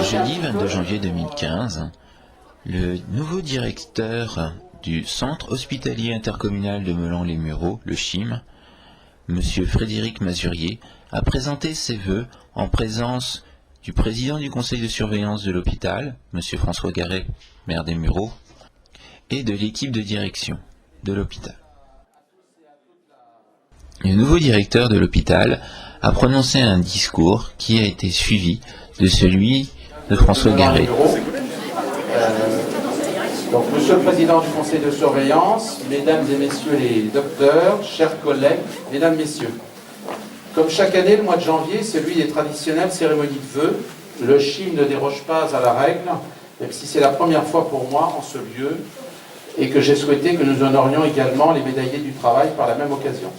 jeudi 22 janvier 2015, le nouveau directeur du Centre hospitalier intercommunal de Meulan-les-Mureaux, le CHIM, M. Frédéric Mazurier, a présenté ses vœux en présence du président du conseil de surveillance de l'hôpital, M. François Garret, maire des Mureaux, et de l'équipe de direction de l'hôpital. Le nouveau directeur de l'hôpital a prononcé un discours qui a été suivi de celui de François Garret. Donc, Monsieur le Président du Conseil de surveillance, Mesdames et Messieurs les docteurs, chers collègues, Mesdames, Messieurs, comme chaque année, le mois de janvier, c'est celui des traditionnelles cérémonies de vœux. Le CHIM ne déroge pas à la règle, même si c'est la première fois pour moi en ce lieu, et que j'ai souhaité que nous honorions également les médaillés du travail par la même occasion.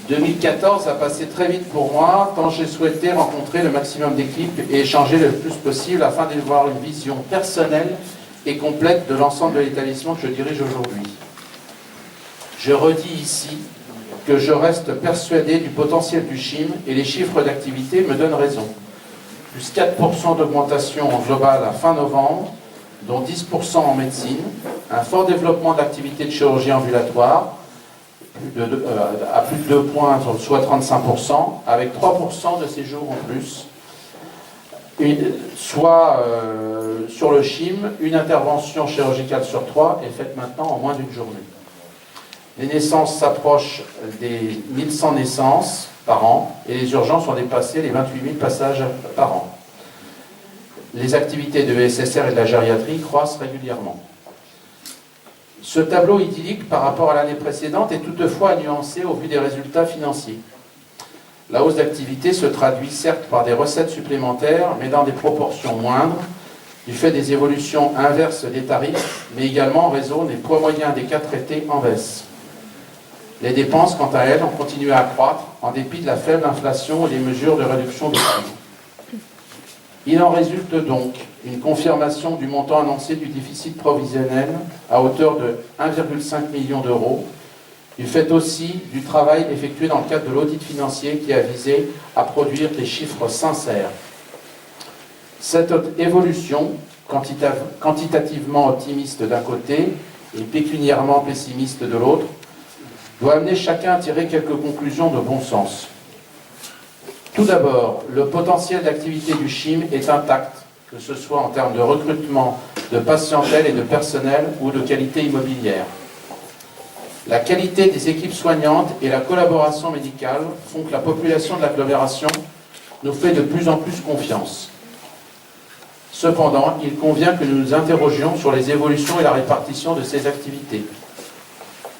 2014 a passé très vite pour moi, tant j'ai souhaité rencontrer le maximum d'équipes et échanger le plus possible afin d'avoir une vision personnelle et complète de l'ensemble de l'établissement que je dirige aujourd'hui. Je redis ici que je reste persuadé du potentiel du CHIM et les chiffres d'activité me donnent raison. Plus 4% d'augmentation en global à fin novembre, dont 10% en médecine, un fort développement d'activité de chirurgie ambulatoire, à plus de 2 points, soit 35%, avec 3% de séjours en plus, soit sur le CHIM, une intervention chirurgicale sur 3 est faite maintenant en moins d'une journée. Les naissances s'approchent des 1100 naissances par an et les urgences ont dépassé les 28 000 passages par an. Les activités de SSR et de la gériatrie croissent régulièrement. Ce tableau idyllique par rapport à l'année précédente est toutefois à nuancer au vu des résultats financiers. La hausse d'activité se traduit certes par des recettes supplémentaires, mais dans des proportions moindres, du fait des évolutions inverses des tarifs, mais également en raison des poids moyens des cas traités en baisse. Les dépenses, quant à elles, ont continué à croître en dépit de la faible inflation et des mesures de réduction des prix. Il en résulte donc une confirmation du montant annoncé du déficit provisionnel à hauteur de 1,5 million d'euros, du fait aussi du travail effectué dans le cadre de l'audit financier qui a visé à produire des chiffres sincères. Cette évolution, quantitativement optimiste d'un côté et pécuniairement pessimiste de l'autre, doit amener chacun à tirer quelques conclusions de bon sens. Tout d'abord, le potentiel d'activité du CHIM est intact, que ce soit en termes de recrutement, de patientèle et de personnel ou de qualité immobilière. La qualité des équipes soignantes et la collaboration médicale font que la population de l'agglomération nous fait de plus en plus confiance. Cependant, il convient que nous nous interrogions sur les évolutions et la répartition de ces activités.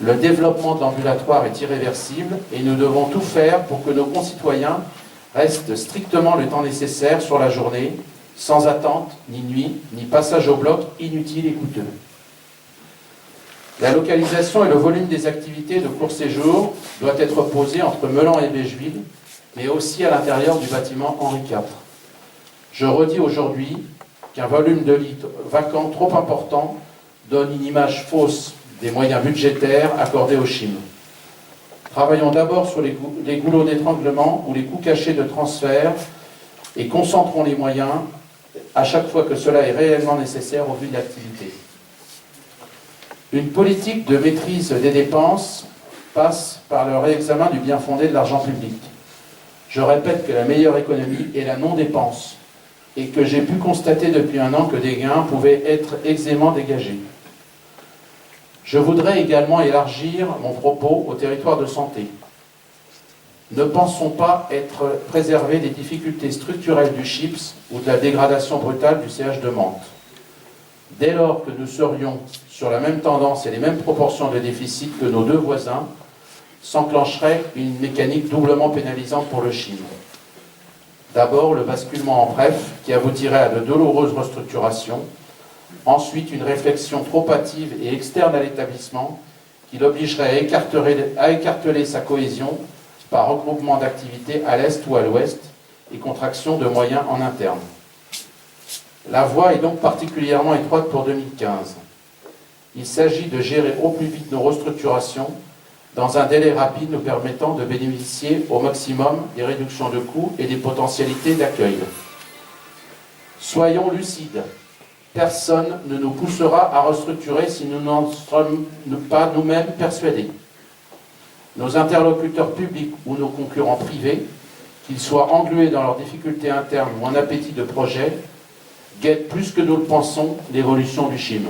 Le développement de l'ambulatoire est irréversible et nous devons tout faire pour que nos concitoyens restent strictement le temps nécessaire sur la journée, sans attente, ni nuit, ni passage au bloc inutile et coûteux. La localisation et le volume des activités de court séjour doit être posé entre Meulan et Bégeville, mais aussi à l'intérieur du bâtiment Henri IV. Je redis aujourd'hui qu'un volume de lits vacants trop important donne une image fausse des moyens budgétaires accordés au CHIM. Travaillons d'abord sur les goulots d'étranglement ou les coûts cachés de transfert et concentrons les moyens à chaque fois que cela est réellement nécessaire au vu de l'activité. Une politique de maîtrise des dépenses passe par le réexamen du bien fondé de l'argent public. Je répète que la meilleure économie est la non-dépense et que j'ai pu constater depuis un an que des gains pouvaient être aisément dégagés. Je voudrais également élargir mon propos au territoire de santé. Ne pensons pas être préservés des difficultés structurelles du CHIPS ou de la dégradation brutale du CH de Mantes. Dès lors que nous serions sur la même tendance et les mêmes proportions de déficit que nos deux voisins, s'enclencherait une mécanique doublement pénalisante pour le CHIM. D'abord, le basculement en PREF qui aboutirait à de douloureuses restructurations. Ensuite, une réflexion trop hâtive et externe à l'établissement qui l'obligerait à écarteler sa cohésion par regroupement d'activités à l'est ou à l'ouest et contraction de moyens en interne. La voie est donc particulièrement étroite pour 2015. Il s'agit de gérer au plus vite nos restructurations dans un délai rapide nous permettant de bénéficier au maximum des réductions de coûts et des potentialités d'accueil. Soyons lucides. Personne ne nous poussera à restructurer si nous n'en sommes pas nous-mêmes persuadés. Nos interlocuteurs publics ou nos concurrents privés, qu'ils soient englués dans leurs difficultés internes ou en appétit de projet, guettent plus que nous le pensons l'évolution du CHIM.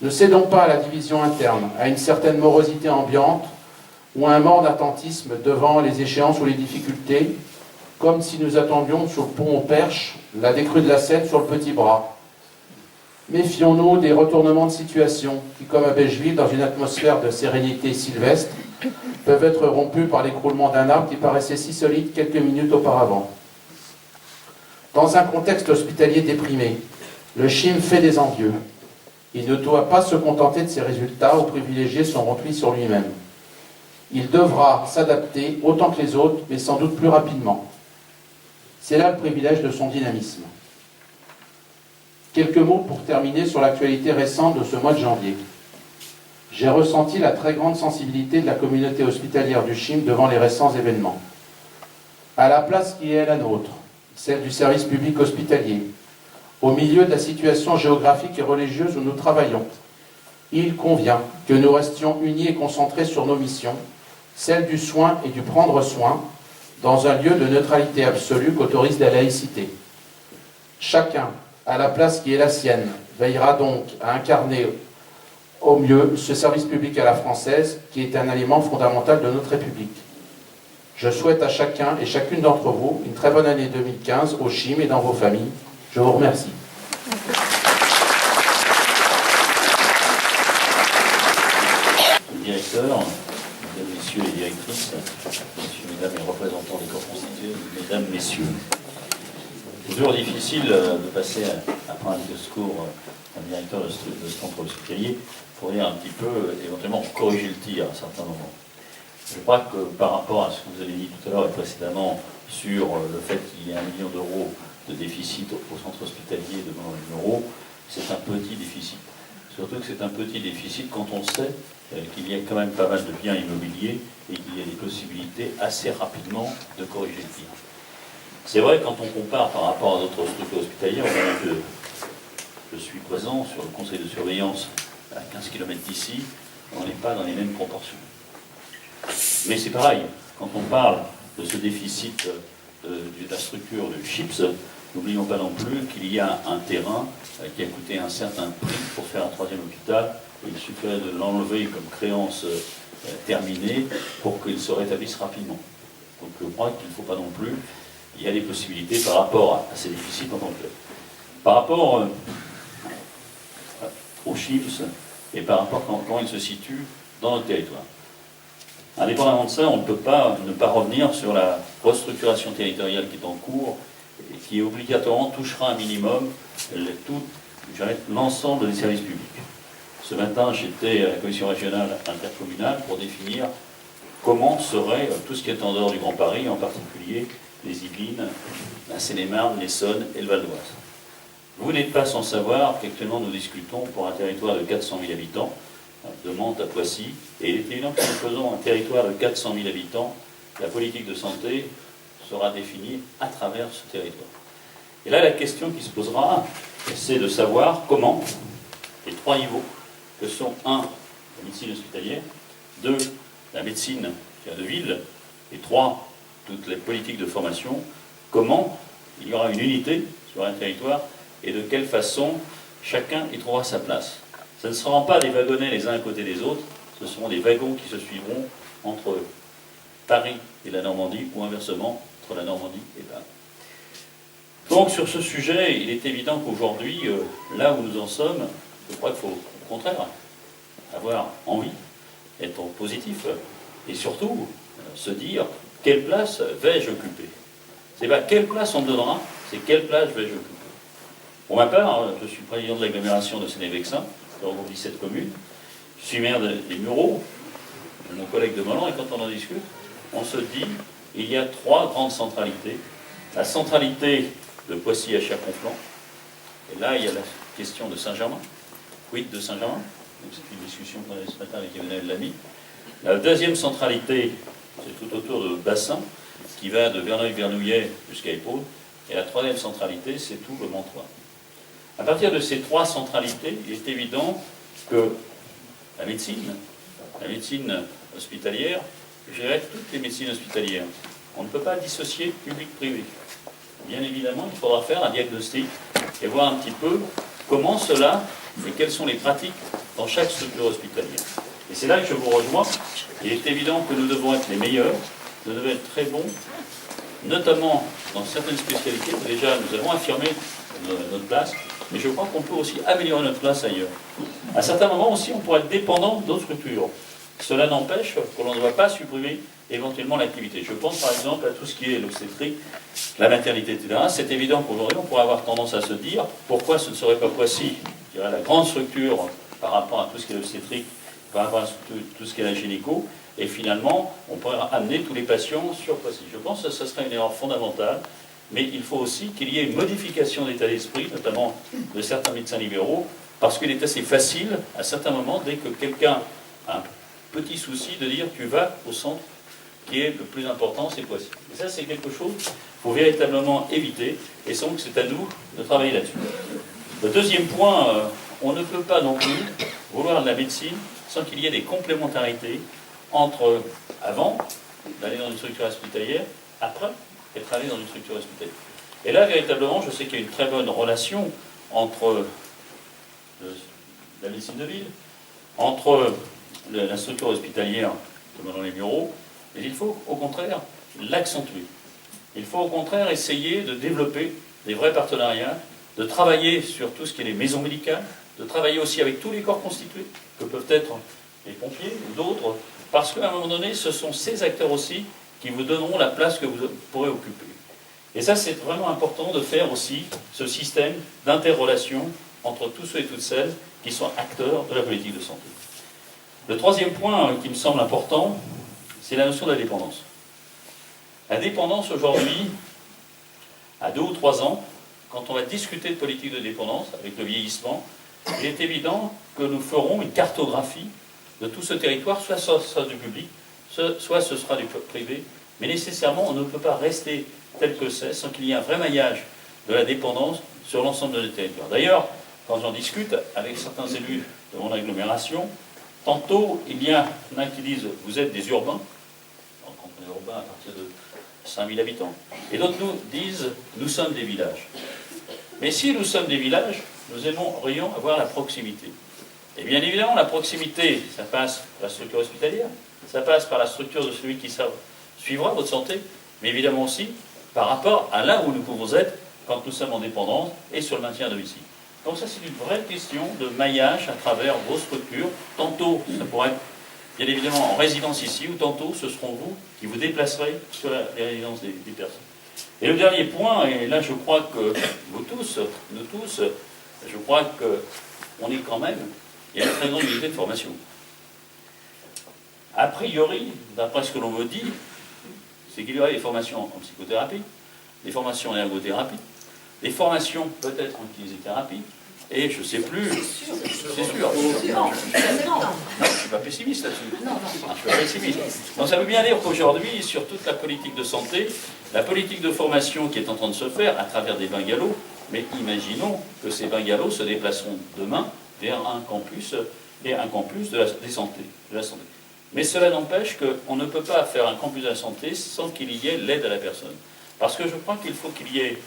Ne cédons pas à la division interne, à une certaine morosité ambiante ou à un mort d'attentisme devant les échéances ou les difficultés, comme si nous attendions sur le pont aux Perches la décrue de la Seine sur le petit bras. Méfions-nous des retournements de situation qui, comme à Beigeville, dans une atmosphère de sérénité sylvestre, peuvent être rompus par l'écroulement d'un arbre qui paraissait si solide quelques minutes auparavant. Dans un contexte hospitalier déprimé, le CHIM fait des envieux. Il ne doit pas se contenter de ses résultats ou privilégier son repli sur lui-même. Il devra s'adapter autant que les autres, mais sans doute plus rapidement. C'est là le privilège de son dynamisme. Quelques mots pour terminer sur l'actualité récente de ce mois de janvier. J'ai ressenti la très grande sensibilité de la communauté hospitalière du CHIM devant les récents événements. À la place qui est la nôtre, celle du service public hospitalier, au milieu de la situation géographique et religieuse où nous travaillons, il convient que nous restions unis et concentrés sur nos missions, celle du soin et du prendre soin, dans un lieu de neutralité absolue qu'autorise la laïcité. Chacun, à la place qui est la sienne, veillera donc à incarner au mieux ce service public à la française qui est un élément fondamental de notre République. Je souhaite à chacun et chacune d'entre vous une très bonne année 2015 au CHIM et dans vos familles. Je vous remercie. Directeur, mesdames, messieurs les directrices, messieurs, mesdames les représentants des corps constitués, mesdames, messieurs. C'est toujours difficile de passer après un discours d'un directeur de ce centre hospitalier pour dire un petit peu, éventuellement corriger le tir à un certain moment. Je crois que par rapport à ce que vous avez dit tout à l'heure et précédemment sur le fait qu'il y ait 1 million d'euros de déficit au centre hospitalier de Melun-les-Mureaux, c'est un petit déficit. Surtout que c'est un petit déficit quand on sait qu'il y a quand même pas mal de biens immobiliers et qu'il y a des possibilités assez rapidement de corriger le tir. C'est vrai, quand on compare par rapport à d'autres structures hospitalières, au moment que je suis présent sur le conseil de surveillance à 15 km d'ici, on n'est pas dans les mêmes proportions. Mais c'est pareil, quand on parle de ce déficit de la structure du CHIPS, n'oublions pas non plus qu'il y a un terrain qui a coûté un certain prix pour faire un 3e hôpital. Il suffirait de l'enlever comme créance terminée pour qu'il se rétablisse rapidement. Donc je crois qu'il ne faut pas non plus. Il y a des possibilités par rapport à ces déficits en tant que tel. Par rapport aux CHIPS et par rapport à comment ils se situent dans notre territoire. Indépendamment de ça, on ne peut pas ne pas revenir sur la restructuration territoriale qui est en cours et qui obligatoirement touchera un minimum l'ensemble des services publics. Ce matin, j'étais à la commission régionale intercommunale pour définir comment serait tout ce qui est en dehors du Grand Paris, en particulier les Yvelines, la Seine-et-Marne, l'Essonne et le Val d'Oise. Vous n'êtes pas sans savoir qu'actuellement nous discutons pour un territoire de 400 000 habitants, de Mantes à Poissy, et il est évident que si nous faisons un territoire de 400 000 habitants, la politique de santé sera définie à travers ce territoire. Et là, la question qui se posera, c'est de savoir comment les 3 niveaux, que sont 1, la médecine hospitalière, 2, la médecine de ville, et 3, toutes les politiques de formation, comment il y aura une unité sur un territoire et de quelle façon chacun y trouvera sa place. Ce ne seront pas des wagonnets les uns à côté des autres, ce seront des wagons qui se suivront entre Paris et la Normandie, ou inversement, entre la Normandie et Paris. Donc sur ce sujet, il est évident qu'aujourd'hui, là où nous en sommes, je crois qu'il faut au contraire avoir envie, être positif, et surtout se dire quelle place vais-je occuper. C'est pas quelle place on me donnera, c'est quelle place vais-je occuper. Pour ma part, je suis président de l'agglomération de Séné-Vexin, qui regroupe 17 communes. Je suis maire des Mureaux, mon collègue de Melun, et quand on en discute, on se dit il y a 3 grandes centralités. La centralité de Poissy à Cher-Conflans, et là il y a la question de Saint-Germain. Quid de Saint-Germain? C'est une discussion qu'on avait ce matin avec Emmanuel Lamy. La deuxième centralité, c'est tout autour de Bassin, qui va de Verneuil-Vernouillet jusqu'à Épaule. Et la troisième centralité, c'est tout le Montois. À partir de ces trois centralités, il est évident que la médecine hospitalière, gérer toutes les médecines hospitalières. On ne peut pas dissocier public-privé. Bien évidemment, il faudra faire un diagnostic et voir un petit peu comment cela et quelles sont les pratiques dans chaque structure hospitalière. Et c'est là que je vous rejoins. Il est évident que nous devons être les meilleurs, nous devons être très bons, notamment dans certaines spécialités. Déjà, nous avons affirmé notre place, mais je crois qu'on peut aussi améliorer notre place ailleurs. À certains moments aussi, on pourrait être dépendant d'autres structures. Cela n'empêche que l'on ne doit pas supprimer éventuellement l'activité. Je pense par exemple à tout ce qui est l'obstétrique, la maternité, etc. C'est évident qu'aujourd'hui, on pourrait avoir tendance à se dire pourquoi ce ne serait pas Poissy, je dirais, la grande structure par rapport à tout ce qui est l'obstétrique, par rapport à tout ce qui est la gynéco, et finalement, on pourrait amener tous les patients sur Poissy. Je pense que ce serait une erreur fondamentale, mais il faut aussi qu'il y ait une modification d'état d'esprit, notamment de certains médecins libéraux, parce qu'il est assez facile, à certains moments, dès que quelqu'un a un petit souci, de dire tu vas au centre qui est le plus important, c'est Poissy. Et ça, c'est quelque chose qu'il faut véritablement éviter, et donc c'est à nous de travailler là-dessus. Le deuxième point, on ne peut pas non plus vouloir de la médecine sans qu'il y ait des complémentarités entre avant d'aller dans une structure hospitalière, après être allé dans une structure hospitalière. Et là, véritablement, je sais qu'il y a une très bonne relation entre la médecine de ville, entre la structure hospitalière de Manon-les-Mureaux, mais il faut au contraire l'accentuer. Il faut au contraire essayer de développer des vrais partenariats, de travailler sur tout ce qui est les maisons médicales, de travailler aussi avec tous les corps constitués, que peuvent être les pompiers ou d'autres, parce qu'à un moment donné, ce sont ces acteurs aussi qui vous donneront la place que vous pourrez occuper. Et ça, c'est vraiment important de faire aussi ce système d'interrelation entre tous ceux et toutes celles qui sont acteurs de la politique de santé. Le troisième point qui me semble important, c'est la notion de la dépendance. La dépendance aujourd'hui, à 2 ou 3 ans, quand on va discuter de politique de dépendance avec le vieillissement, il est évident que nous ferons une cartographie de tout ce territoire, soit ce sera du public, soit ce sera du privé, mais nécessairement on ne peut pas rester tel que c'est sans qu'il y ait un vrai maillage de la dépendance sur l'ensemble de nos territoires. D'ailleurs, quand j'en discute avec certains élus de mon agglomération, tantôt il y en a qui disent vous êtes des urbains, donc on est urbain à partir de 5000 habitants, et d'autres nous disent nous sommes des villages. Mais si nous sommes des villages, nous aimerions avoir la proximité. Et bien évidemment, la proximité, ça passe par la structure hospitalière, ça passe par la structure de celui qui suivra votre santé, mais évidemment aussi par rapport à là où nous pouvons être quand nous sommes en dépendance et sur le maintien à domicile. Donc ça, c'est une vraie question de maillage à travers vos structures. Tantôt, ça pourrait être bien évidemment en résidence ici, ou tantôt, ce seront vous qui vous déplacerez sur les résidences des personnes. Et le dernier point, et là je crois que vous tous, nous tous, je crois qu'on est quand même, il y a une très grande unité de formation. A priori, d'après ce que l'on me dit, c'est qu'il y aura des formations en psychothérapie, des formations en ergothérapie, des formations peut-être en kinésithérapie, et je ne sais plus... C'est sûr. Non, je ne suis pas pessimiste là-dessus. Je suis pas pessimiste. Donc ça veut bien dire qu'aujourd'hui, sur toute la politique de santé, la politique de formation qui est en train de se faire à travers des bungalows, mais imaginons que ces bungalows se déplaceront demain vers un campus, et un campus de la santé. Mais cela n'empêche qu'on ne peut pas faire un campus de la santé sans qu'il y ait l'aide à la personne. Parce que je crois qu'il faut qu'il y ait,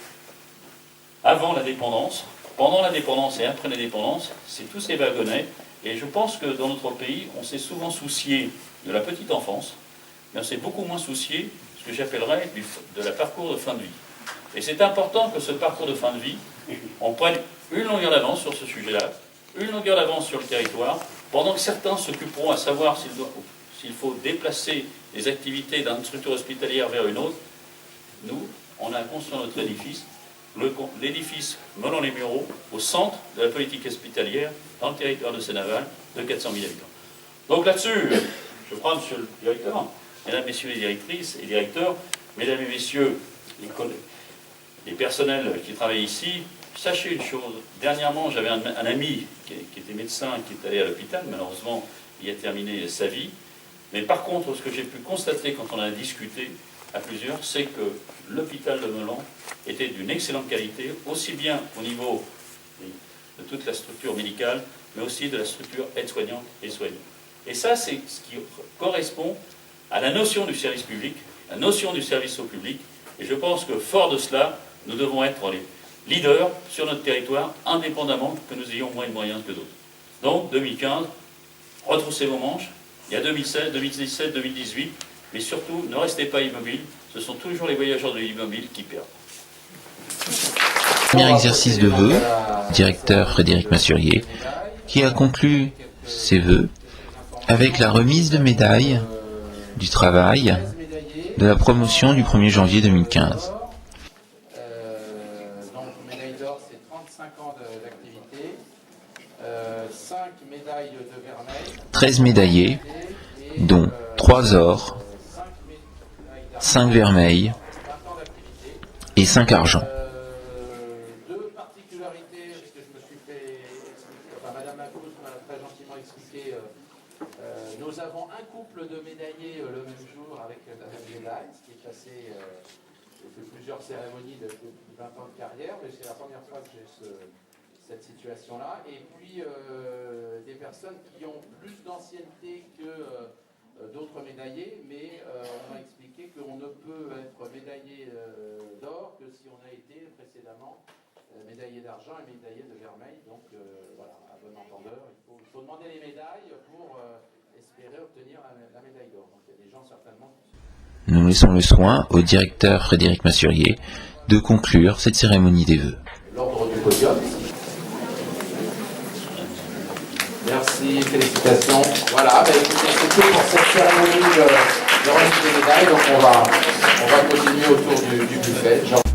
avant la dépendance, pendant la dépendance et après la dépendance, c'est tous ces wagonnets. Et je pense que dans notre pays, on s'est souvent soucié de la petite enfance, mais on s'est beaucoup moins soucié de ce que j'appellerais de la parcours de fin de vie. Et c'est important que ce parcours de fin de vie, on prenne une longueur d'avance sur ce sujet-là, une longueur d'avance sur le territoire, pendant que certains s'occuperont à savoir s'il faut déplacer les activités d'une structure hospitalière vers une autre. Nous, on a construit notre édifice, l'édifice Manon-les-Mureaux, au centre de la politique hospitalière, dans le territoire de Seine-Aval, de 400 000 habitants. Donc là-dessus, je crois, monsieur le directeur, mesdames, messieurs les directrices et directeurs, mesdames et messieurs les personnels qui travaillent ici, sachez une chose. Dernièrement, j'avais un ami qui était médecin, qui est allé à l'hôpital, malheureusement, il a terminé sa vie. Mais par contre, ce que j'ai pu constater quand on a discuté, à plusieurs, c'est que l'hôpital de Melun était d'une excellente qualité, aussi bien au niveau de toute la structure médicale, mais aussi de la structure aide-soignante et soignante. Et ça, c'est ce qui correspond à la notion du service public, la notion du service au public. Et je pense que, fort de cela, nous devons être les leaders sur notre territoire, indépendamment que nous ayons moins de moyens que d'autres. Donc, 2015, retroussez vos manches. Il y a 2016, 2017, 2018, mais surtout, ne restez pas immobiles. Ce sont toujours les voyageurs de l'immobilier qui perdent. Premier exercice de vœux, directeur Frédéric Massurier, qui a conclu ses vœux avec la remise de médailles du travail de la promotion du 1er janvier 2015. Donc, médaille d'or, c'est 35 ans d'activité, 5 médailles de vermeil, 13 médaillés, dont 3 or, 5 vermeils et 5 argent. Deux particularités, parce que je me suis fait expliquer, enfin, Madame Macous m'a très gentiment expliqué, nous avons un couple de médaillés le même jour avec la même médaille, ce qui est assez... j'ai fait plusieurs cérémonies depuis 20 ans de carrière, mais c'est la première fois que j'ai cette situation-là. Et puis, des personnes qui ont plus d'ancienneté que d'autres médaillés, mais on m'a expliqué qu'on ne peut être médaillé d'or que si on a été précédemment médaillé d'argent et médaillé de vermeil. Donc voilà, à bon entendeur, il faut demander les médailles pour espérer obtenir la médaille d'or. Donc il y a des gens certainement... Nous laissons le soin au directeur Frédéric Massurier de conclure cette cérémonie des vœux. L'ordre du podium. Merci, félicitations. Voilà, écoutez, c'est tout pour cette cérémonie de remise des médailles. Donc on va continuer autour du buffet.